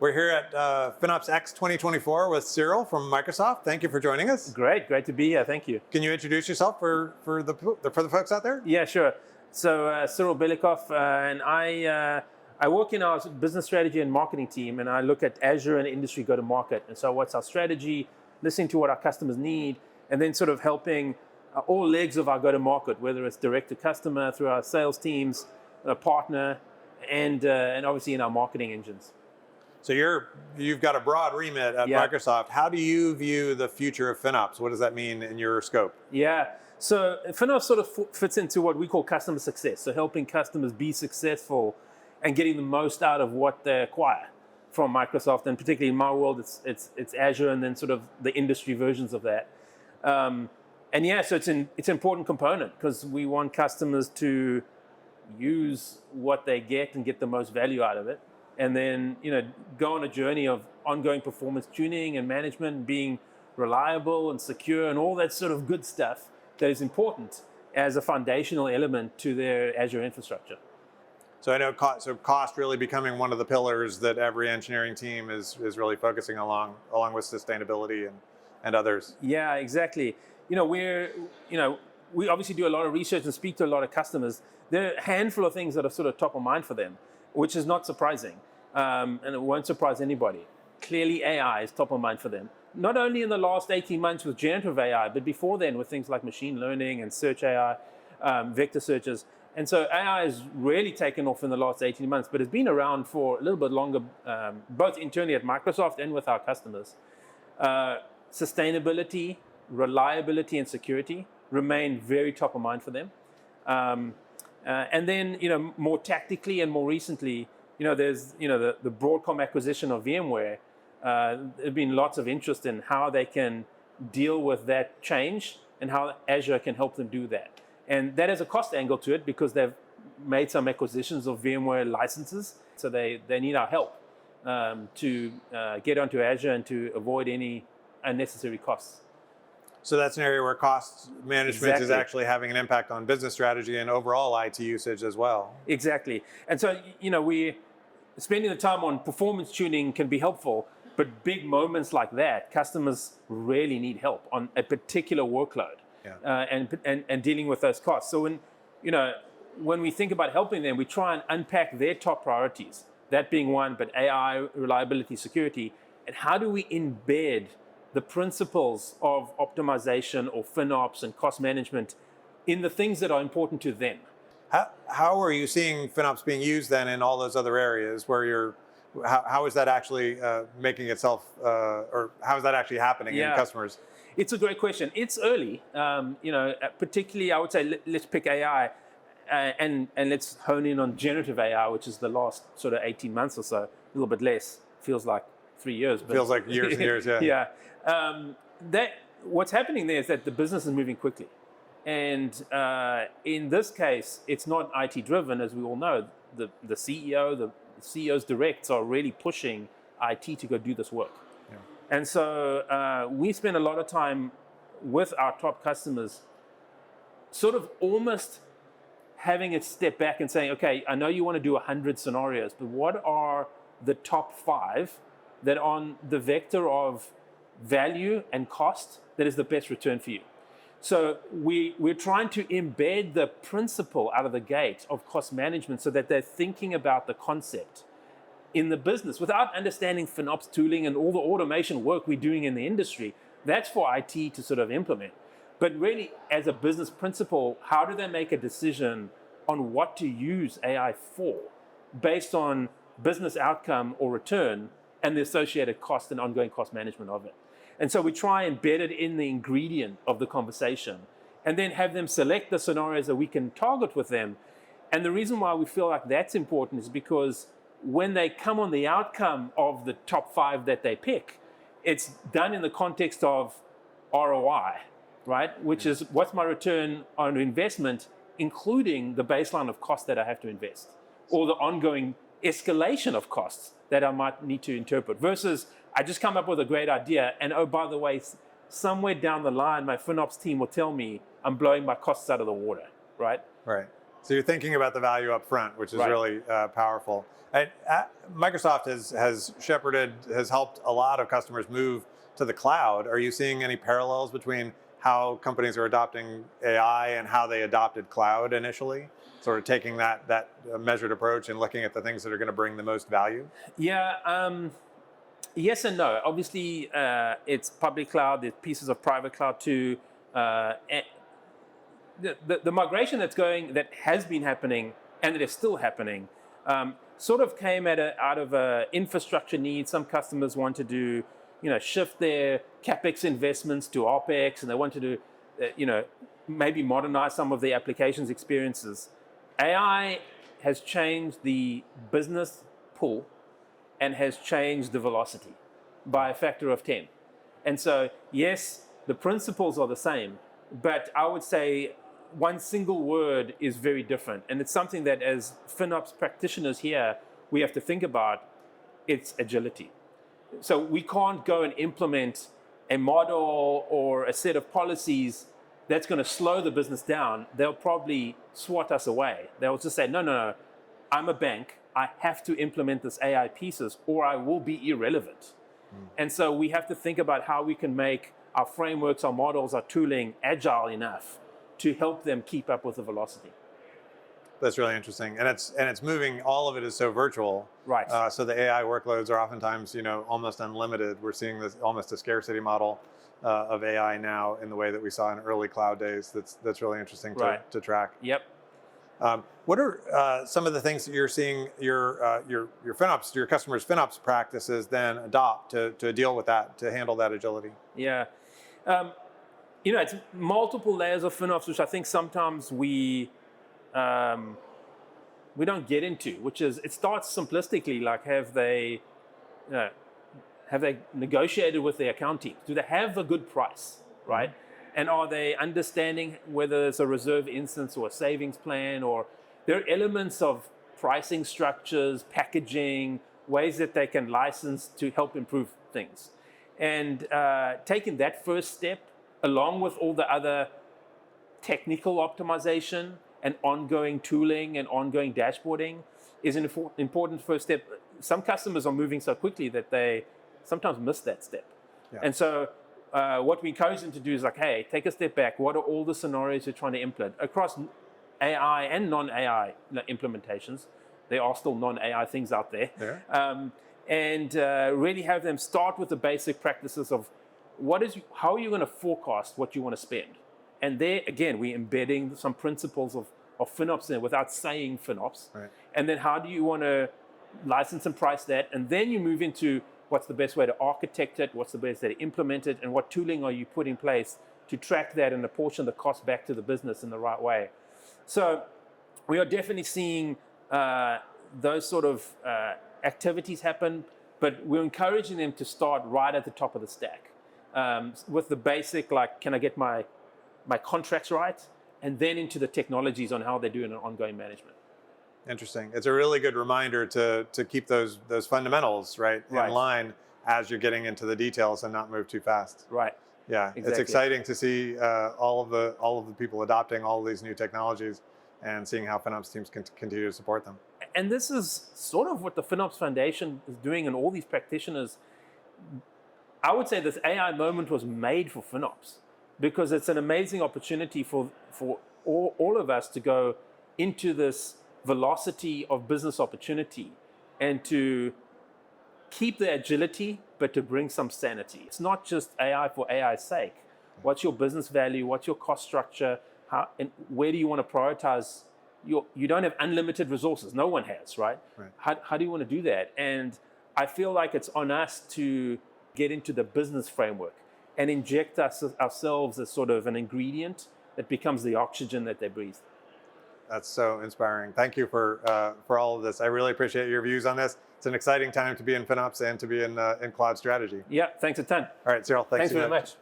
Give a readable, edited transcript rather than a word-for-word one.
We're here at FinOps X 2024 with Cyril from Microsoft. Thank you for joining us. Great to be here. Thank you. Can you introduce yourself for the folks out there? Yeah, sure. So Cyril Belikoff, and I work in our business strategy and marketing team, and I look at Azure and industry go-to-market. And so what's our strategy, listening to what our customers need, and then sort of helping all legs of our go-to-market, whether it's direct to customer through our sales teams, a partner, and obviously in our marketing engines. So you've got a broad remit at Microsoft. How do you view the future of FinOps? What does that mean in your scope? Yeah, so FinOps sort of fits into what we call customer success. So helping customers be successful and getting the most out of what they acquire from Microsoft. And particularly in my world, it's Azure and then sort of the industry versions of that. So it's an important component because we want customers to use what they get and get the most value out of it. And then, go on a journey of ongoing performance tuning and management, being reliable and secure and all that sort of good stuff that is important as a foundational element to their Azure infrastructure. So I know cost really becoming one of the pillars that every engineering team is really focusing along with sustainability and others. Yeah, exactly. We obviously do a lot of research and speak to a lot of customers. There are a handful of things that are sort of top of mind for them, which is not surprising, and it won't surprise anybody. Clearly, AI is top of mind for them. Not only in the last 18 months with generative AI, but before then with things like machine learning and search AI, vector searches. And so AI has really taken off in the last 18 months, but it's been around for a little bit longer, both internally at Microsoft and with our customers. Sustainability, reliability, and security remain very top of mind for them. And then, more tactically and more recently, there's, the Broadcom acquisition of VMware. There's been lots of interest in how they can deal with that change and how Azure can help them do that. And that has a cost angle to it because they've made some acquisitions of VMware licenses. So they need our help to get onto Azure and to avoid any unnecessary costs. So that's an area where cost management is actually having an impact on business strategy and overall IT usage as well. Exactly. And so, we spending the time on performance tuning can be helpful, but big moments like that, customers really need help on a particular workload and dealing with those costs. So when we think about helping them, we try and unpack their top priorities, that being one, but AI, reliability, security, and how do we embed the principles of optimization or FinOps and cost management in the things that are important to them. How are you seeing FinOps being used then in all those other areas where how is that actually making itself, or how is that actually happening in customers? It's a great question. It's early, particularly I would say let's pick AI and let's hone in on generative AI, which is the last sort of 18 months or so, a little bit less, feels like 3 years. But feels like years and years, yeah. What's happening there is that the business is moving quickly. And in this case, it's not IT driven, as we all know. The CEO's directs are really pushing IT to go do this work. Yeah. And so we spend a lot of time with our top customers, sort of almost having it step back and saying, okay, I know you want to do 100 scenarios, but what are the top 5 that on the vector of value and cost that is the best return for you? So we're trying to embed the principle out of the gate of cost management so that they're thinking about the concept in the business without understanding FinOps tooling and all the automation work we're doing in the industry. That's for IT to sort of implement. But really, as a business principle, how do they make a decision on what to use AI for based on business outcome or return and the associated cost and ongoing cost management of it? And so we try and embed it in the ingredient of the conversation and then have them select the scenarios that we can target with them. And the reason why we feel like that's important is because when they come on the outcome of the top 5 that they pick, it's done in the context of ROI, right? Which is what's my return on investment, including the baseline of cost that I have to invest or the ongoing escalation of costs that I might need to interpret versus I just come up with a great idea and, oh, by the way, somewhere down the line, my FinOps team will tell me I'm blowing my costs out of the water, right? Right. So you're thinking about the value up front, which is Right. really powerful. And, Microsoft has helped a lot of customers move to the cloud. Are you seeing any parallels between how companies are adopting AI and how they adopted cloud initially? Sort of taking that measured approach and looking at the things that are going to bring the most value? Yeah, yes and no. Obviously, it's public cloud, there's pieces of private cloud too. And the migration that has been happening and that is still happening sort of came out of a infrastructure need. Some customers want to do, shift their CapEx investments to OpEx, and they want to do, maybe modernize some of their applications experiences. AI has changed the business pool and has changed the velocity by a factor of 10. And so, yes, the principles are the same, but I would say one single word is very different. And it's something that as FinOps practitioners here, we have to think about. It's agility. So we can't go and implement a model or a set of policies that's going to slow the business down. They'll probably swat us away. They'll just say, no, I'm a bank. I have to implement this AI pieces or I will be irrelevant. And so we have to think about how we can make our frameworks, our models, our tooling agile enough to help them keep up with the velocity. That's really interesting, and it's moving. All of it is so virtual, Right. So the AI workloads are oftentimes, almost unlimited. We're seeing this almost a scarcity model of AI now in the way that we saw in early cloud days. That's really interesting to track. Yep. What are some of the things that you're seeing your FinOps, your customers' FinOps practices then adopt to deal with that, to handle that agility? Yeah. It's multiple layers of FinOps, which I think sometimes we don't get into, which is, it starts simplistically, like have they negotiated with their account team? Do they have a good price, right? And are they understanding whether it's a reserve instance or a savings plan, or there are elements of pricing structures, packaging, ways that they can license to help improve things. And taking that first step, along with all the other technical optimization and ongoing tooling and ongoing dashboarding, is an important first step. Some customers are moving so quickly that they sometimes miss that step. Yeah. And so what we encourage them to do is like, hey, take a step back. What are all the scenarios you're trying to implement across AI and non-AI implementations? There are still non-AI things out there. Yeah. And really have them start with the basic practices of how are you going to forecast what you want to spend? And there, again, we're embedding some principles of FinOps in without saying FinOps. Right. And then how do you want to license and price that? And then you move into what's the best way to architect it, what's the best way to implement it, and what tooling are you putting in place to track that and apportion the cost back to the business in the right way. So we are definitely seeing those sort of activities happen, but we're encouraging them to start right at the top of the stack with the basic, like, can I get my contracts right? And then into the technologies on how they do it in ongoing management. Interesting. It's a really good reminder to keep those fundamentals in line as you're getting into the details and not move too fast. Right. Yeah, Exactly. It's exciting to see all of the people adopting all of these new technologies and seeing how FinOps teams can continue to support them. And this is sort of what the FinOps Foundation is doing, and all these practitioners. I would say this AI moment was made for FinOps, because it's an amazing opportunity for all of us to go into this velocity of business opportunity and to keep the agility, but to bring some sanity. It's not just AI for AI's sake. What's your business value? What's your cost structure? And where do you want to prioritize? You don't have unlimited resources. No one has, right? How do you want to do that? And I feel like it's on us to get into the business framework and inject ourselves as sort of an ingredient that becomes the oxygen that they breathe. That's so inspiring. Thank you for all of this. I really appreciate your views on this. It's an exciting time to be in FinOps and to be in cloud strategy. Yeah, thanks a ton. All right, Cyril, thanks very much.